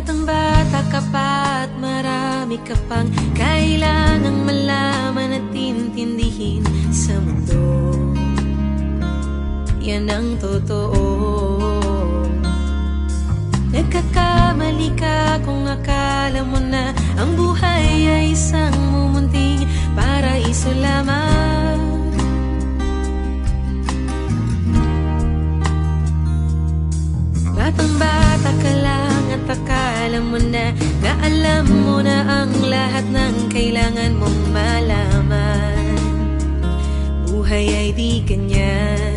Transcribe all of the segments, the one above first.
Batang-bata ka pa at marami ka pang kailangang malaman at intindihin sa mundo. Yan ang totoo. Nagkakamali ka kung akala mo na ang buhay ay isang mumunting paraiso lamang. Batang-bata ka lang at akala mo na alam mo na ang lahat ng kailangan mong malaman. Buhay ay di ganyan.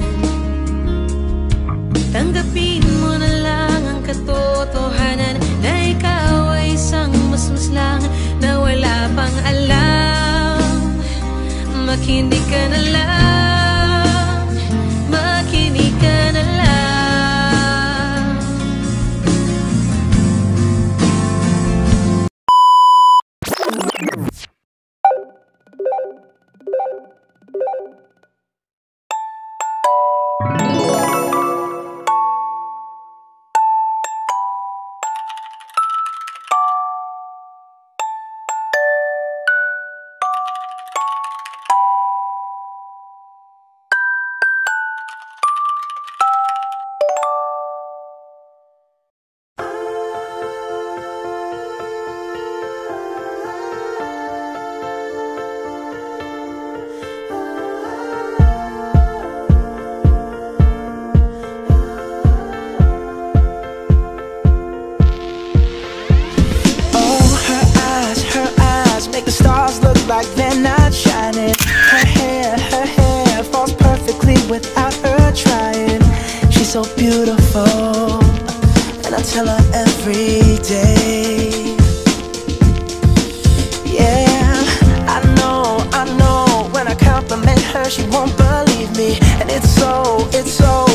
Tanggapin mo na lang ang katotohanan na ikaw ay isang masmas lang na wala pang alam. Makinig ka na lang, makinig ka na lang. Like they're not shining. Her hair falls perfectly without her trying. She's so beautiful, and I tell her every day. Yeah, I know when I compliment her she won't believe me. And it's so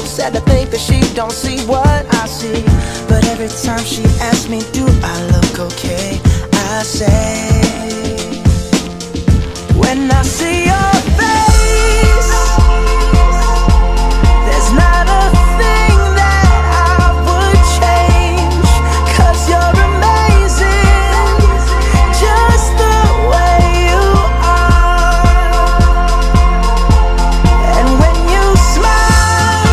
sad to think that she don't see what I see. But every time she asks me, do I look okay, I say, when I see your face, there's not a thing that I would change. 'Cause you're amazing, just the way you are. And when you smile,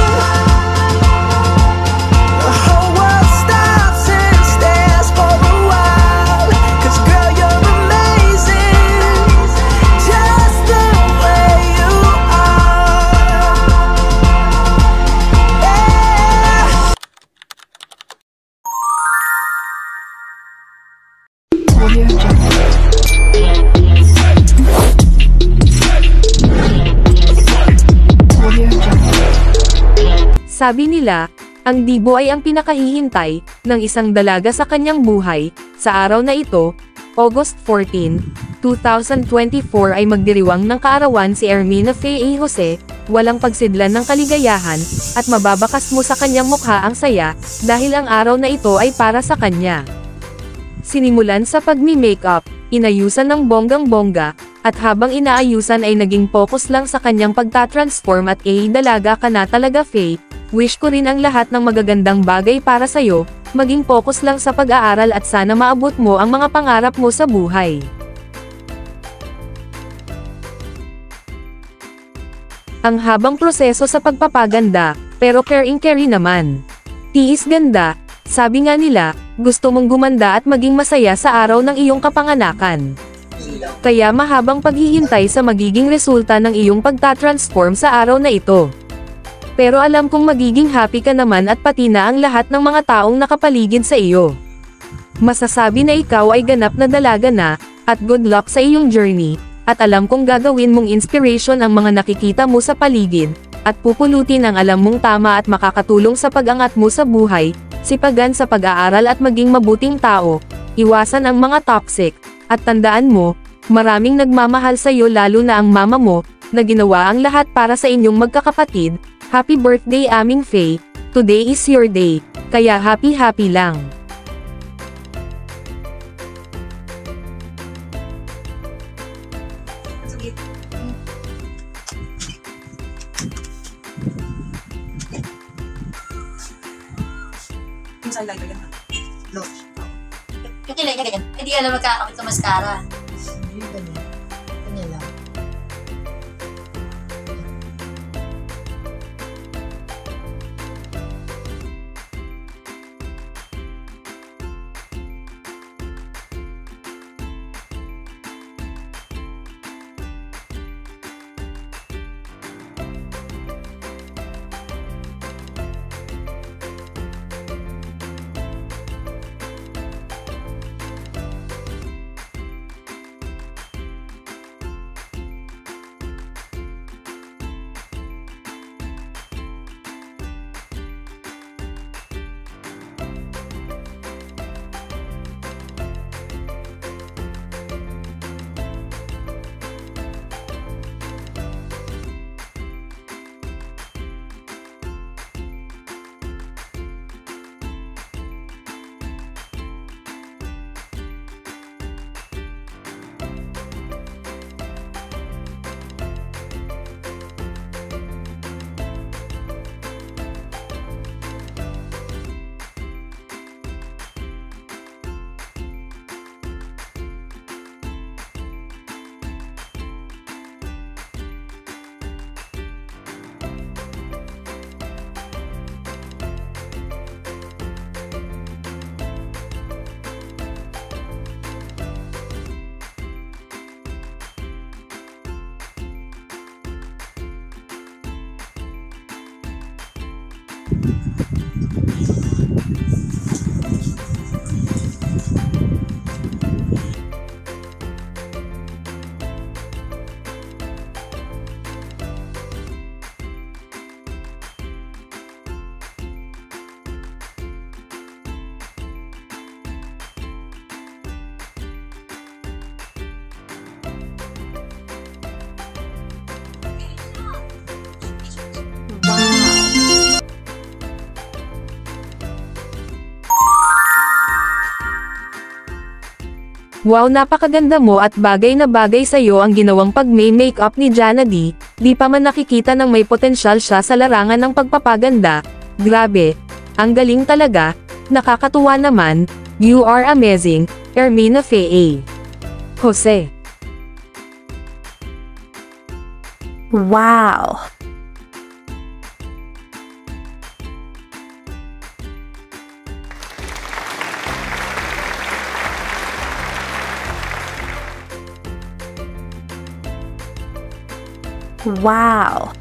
the whole world stops and stares for a while. 'Cause girl, you're amazing, just the way you are. Yeah. Sabi nila, ang dibo ay ang pinakahihintay ng isang dalaga sa kanyang buhay. Sa araw na ito, August 14, 2024 ay magdiriwang ng kaarawan si Ermina Faye A. Jose, walang pagsidlan ng kaligayahan, at mababakas mo sa kanyang mukha ang saya, dahil ang araw na ito ay para sa kanya. Sinimulan sa pagmi-makeup, inayusan ng bonggang-bongga, at habang inaayusan ay naging focus lang sa kanyang pagtatransform at dalaga ka na talaga Faye. Wish ko rin ang lahat ng magagandang bagay para sa'yo, maging focus lang sa pag-aaral at sana maabot mo ang mga pangarap mo sa buhay. Ang habang proseso sa pagpapaganda, pero caring naman. Tiis ganda, sabi nga nila, gusto mong gumanda at maging masaya sa araw ng iyong kapanganakan. Kaya mahabang paghihintay sa magiging resulta ng iyong pagtatransform sa araw na ito. Pero alam kong magiging happy ka naman at pati na ang lahat ng mga taong nakapaligid sa iyo. Masasabi na ikaw ay ganap na dalaga na, at good luck sa iyong journey, at alam kong gagawin mong inspiration ang mga nakikita mo sa paligid, at pupulutin ang alam mong tama at makakatulong sa pag-angat mo sa buhay, sipagan sa pag-aaral at maging mabuting tao, iwasan ang mga toxic, at tandaan mo, maraming nagmamahal sa iyo lalo na ang mama mo, na ginawa ang lahat para sa inyong magkakapatid. Happy birthday aming Faye, today is your day, kaya happy lang. Inside lighter yan. Low. Yung kilay niya ganyan. Hindi ka na magkakapit ng mascara. Hindi ganyan. Ganyan lang. Wow, napakaganda mo at bagay na bagay sa'yo ang ginawang pag-makeup ni Jana D. Di pa man nakikita ng may potensyal siya sa larangan ng pagpapaganda. Grabe, ang galing talaga, nakakatuwa naman, you are amazing, Ermina Faye. Jose. Wow. Wow.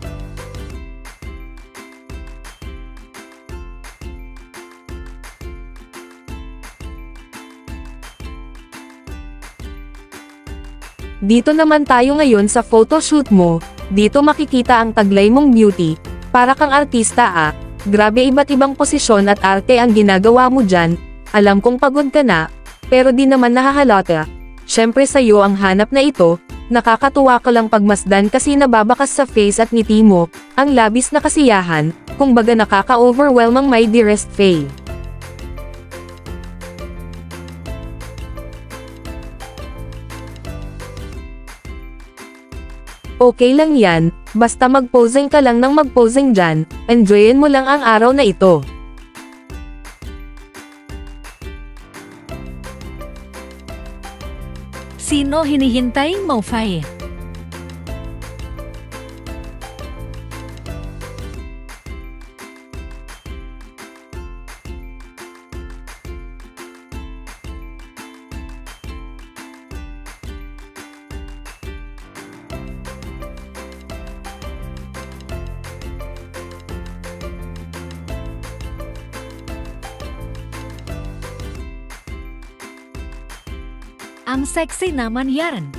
Dito naman tayo ngayon sa photoshoot mo, dito makikita ang taglay mong beauty, para kang artista ah, grabe iba't ibang posisyon at arte ang ginagawa mo dyan, alam kong pagod ka na, pero di naman nahahalata, syempre sa'yo ang hanap na ito, nakakatuwa ka lang pagmasdan kasi nababakas sa face at ngiti mo, ang labis na kasiyahan, kung baga nakaka-overwhelm ang my dearest Faye. Okay lang yan, basta mag-posing ka lang ng mag-posing dyan, enjoyin mo lang ang araw na ito. Sino hinihintay mo, Faye? Ang sexy naman yan.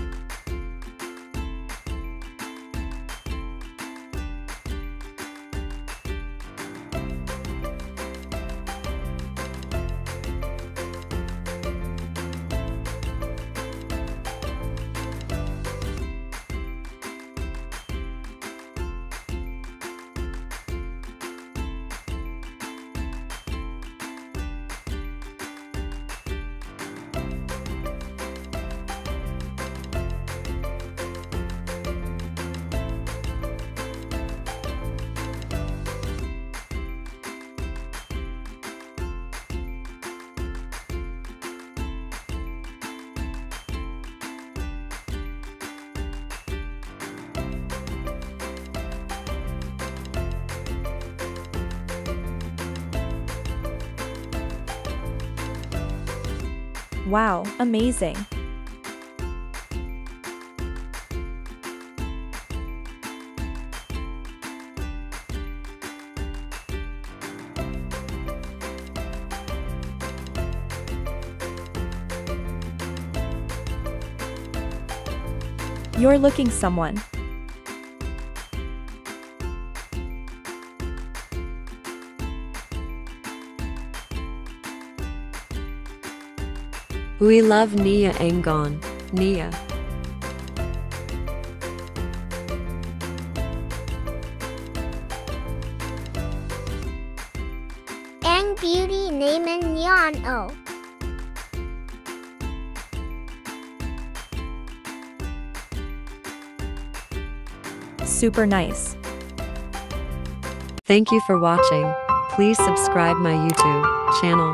Wow, amazing. You're looking someone. We love Nia Angon. Nia. Ang beauty naman yan oh. Super nice. Thank you for watching. Please subscribe my YouTube channel.